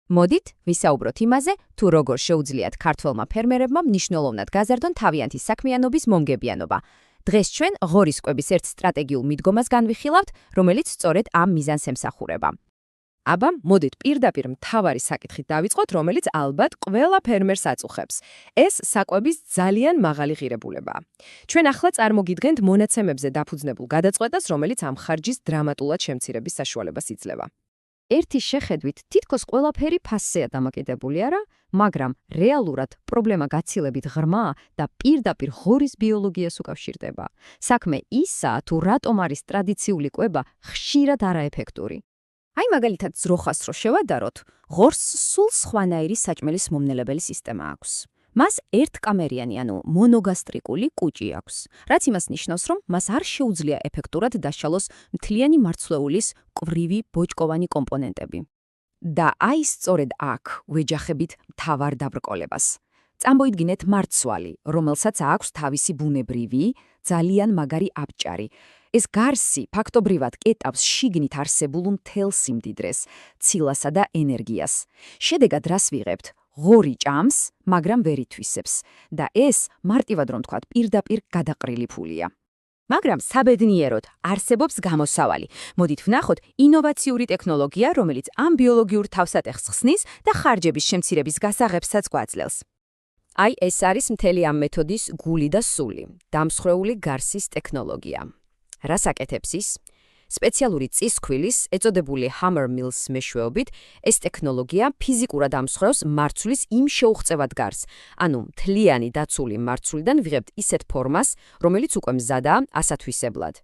მოდით ვისაუბროთ იმაზე, თუ როგორ შეუძლიათ ქართველმა ფერმერებმა მნიშვნელოვნად გაზარდონ თავიანთი საქმიანობის მომგებიანობა. დღეს ჩვენ ღორის კვების ერთ სტრატეგიულ მიდგომას განვიხილავთ, რომელიც სწორედ ამ მიზანს ემსახურება. აბა, მოდით პირდაპირ მთავარი საკითხით დავიწყოთ, რომელიც ალბათ ყველა ფერმერს აწუხებს. ეს საკვების ძალიან მაღალი ღირებულებაა. ჩვენ ახლა წარმოგიდგენთ მონაცემებზე დაფუძნებულ გადაწყვეტას, რომელიც ამ ხარჯის დრამატულად შემცირების საშუალებას იძლევა. ერთი შეხედვით თითქოს ყველაფერი ფასზეა დამოკიდებული არა, მაგრამ რეალურად პრობლემა გაცილებით ღრმაა და პირდაპირ ღორის ბიოლოგიას უკავშირდება. საქმე ისაა, თუ რატომ არის ტრადიციული კვება ხშირად არაეფექტური. აი მაგალითად ძროხას რო შევადაროთ, ღორს სულ სხვანაირი საჭმელის მომნელებელი სისტემა აქვს. მას ერთკამერიანი, ანუ მონოგასტრიკული კუჭი აქვს, რაც იმას ნიშნავს, რომ მას არ შეუძლია ეფექტურად დაშალოს მთლიანი მარცვლეულის კვრივი ბოჭკოვანი კომპონენტები. და აი სწორედ აქ ვეჯახებით მთავარ დაბრკოლებას. წამოიდგინეთ მარცვალი, რომელსაც აქვს თავისი ბუნებრივი, ძალიან მაგარი აბჭარი. ეს გარსი ფაქტობრივად კეტავს შიგნით არსებულ მთელ სიმდიდრეს, ცილასა და ენერგიას. შედეგად რას ვიღებთ? ღორი ჭამს, მაგრამ ვერ ითვისებს და ეს მარტივად რომ თქვათ პირდაპირ გადაყრილი ფულია. მაგრამ საბედნიეროდ არსებობს გამოსავალი. მოდით ვნახოთ ინოვაციური ტექნოლოგია, რომელიც ამ ბიოლოგიურ თავსატეხს ხსნის და ხარჯების შემცირების გასაღებსაც გვაძლევს. აი ეს არის მთელი ამ მეთოდის გული და სული, დამსხვრეული გარსის ტექნოლოგია. რას აკეთებს ის? სპეციალური წისქვილის, ეწოდებული Hammer Mills მეშვეობით, ეს ტექნოლოგია ფიზიკურად ამსხვრევს მარცვლის იმ შეუღწევად გარს, ანუ მთლიანი დაცული მარცვლიდან ვიღებთ ისეთ ფორმას, რომელიც უკვე მზადაა ასათვისებლად.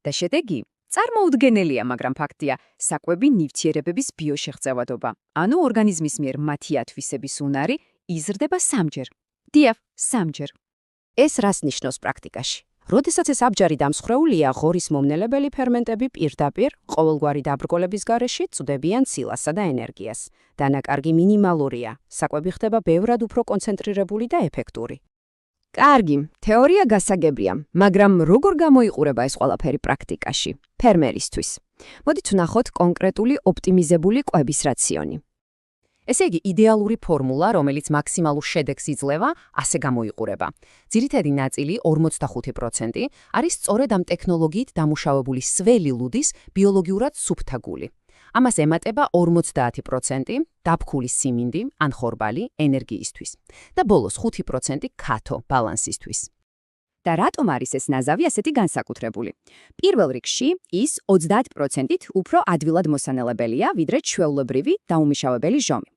და შედეგი წარმოუდგენელია, მაგრამ ფაქტია, საკვები ნივთიერებების ბიოშეღწევადობა, ანუ ორგანიზმის მიერ მათი ათვისების უნარი იზრდება სამჯერ. დიახ, სამჯერ. ეს რას ნიშნავს პრაქტიკაში? როდესაც ეს აბჯარი დამსხვრეულია, ღორის მომნელებელი ფერმენტები პირდაპირ ყოველგვარი დაბრკოლების გარეშე წვდებიან ცილასა და ენერგიას. დანაკარგი მინიმალურია, საკვები ხდება ბევრად უფრო კონცენტრირებული და ეფექტური. კარგი, თეორია გასაგებია, მაგრამ როგორ გამოიყურება ეს ყველაფერი პრაქტიკაში, ფერმერისთვის? მოდით ვნახოთ კონკრეტული ოპტიმიზებული კვების რაციონი. ესე იგი, იდეალური ფორმულა, რომელიც მაქსიმალურ შედეგს იძლევა, ასე გამოიყურება. ძირითადი ნაწილი 45% არის სწორედ ამ ტექნოლოგიით დამუშავებული სველი ლუდის ბიოლოგიურად სუფთა გული. ამას ემატება 50% დაფქული სიმინდი, ან ხორბალი ენერგიისთვის და ბოლოს 5% ქათო ბალანსისთვის. და რატომ არის ეს ნაზავი ასეთი განსაკუთრებული? პირველ რიგში ის 30%-ით უფრო ადვილად მოსანელებელია, ვიდრე ჩვეულებრივი დაუმუშავებელი ჟომი.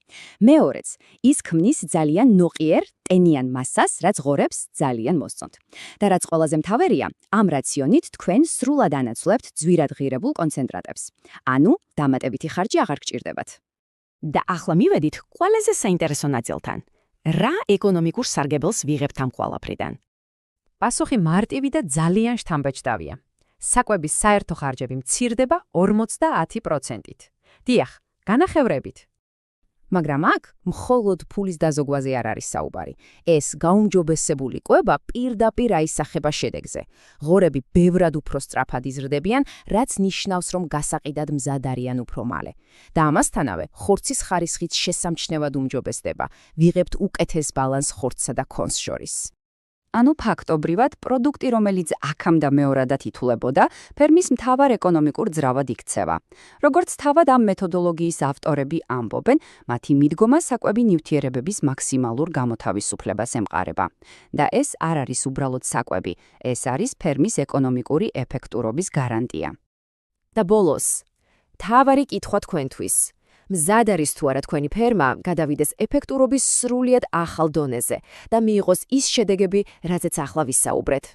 მეორეც, ის ქმნის ძალიან ნოყიერ, ტენიან მასას, რაც ღორებს ძალიან მოსწონთ. და რაც ყველაზე მთავარია, ამ რაციონით თქვენ სრულად ანაცვლებთ ძვირად ღირებულ კონცენტრატებს. ანუ, დამატებითი ხარჯი აღარ გჭირდებათ. და ახლა მივედით ყველაზე საინტერესო ნაწილთან. რა ეკონომიკურ სარგებელს ვიღებთ ამ ყველაფრიდან? პასუხი მარტივი და ძალიან შთამბეჭდავია. საკვების საერთო ხარჯები მცირდება 50%-ით. დიახ, განახევრებით. მაგრამ აქ მხოლოდ ფულის დაზოგვაზე არ არის საუბარი. ეს გაუმჯობესებული კვება პირდაპირ აისახება შედეგზე. ღორები ბევრად უფრო სწრაფად იზრდებიან, რაც ნიშნავს, რომ გასაყიდად მზად არიან უფრო მალე. და ამასთანავე, ხორცის ხარისხიც შესამჩნევად უმჯობესდება. ვიღებთ უკეთეს ბალანს ხორცსა და კონს შორის. ანუ ფაქტობრივად, პროდუქტი, რომელიც აქამდე მეორადად ითვლებოდა, ფერმის მთავარ ეკონომიკურ ძრავად იქცევა. როგორც თავად ამ მეთოდოლოგიის ავტორები ამბობენ, მათი მიდგომა საკვები ნივთიერებების მაქსიმალურ გამოთავისუფლებას ემყარება. და ეს არ არის უბრალოდ საკვები, ეს არის ფერმის ეკონომიკური ეფექტურობის გარანტია. და ბოლოს, მთავარი კითხვა თქვენთვის. მზად არის თუ არა თქვენი ფერმა გადავიდეს ეფექტურობის სრულიად ახალ დონეზე და მიიღოს ის შედეგები, რაზეც ახლა ვისაუბრეთ.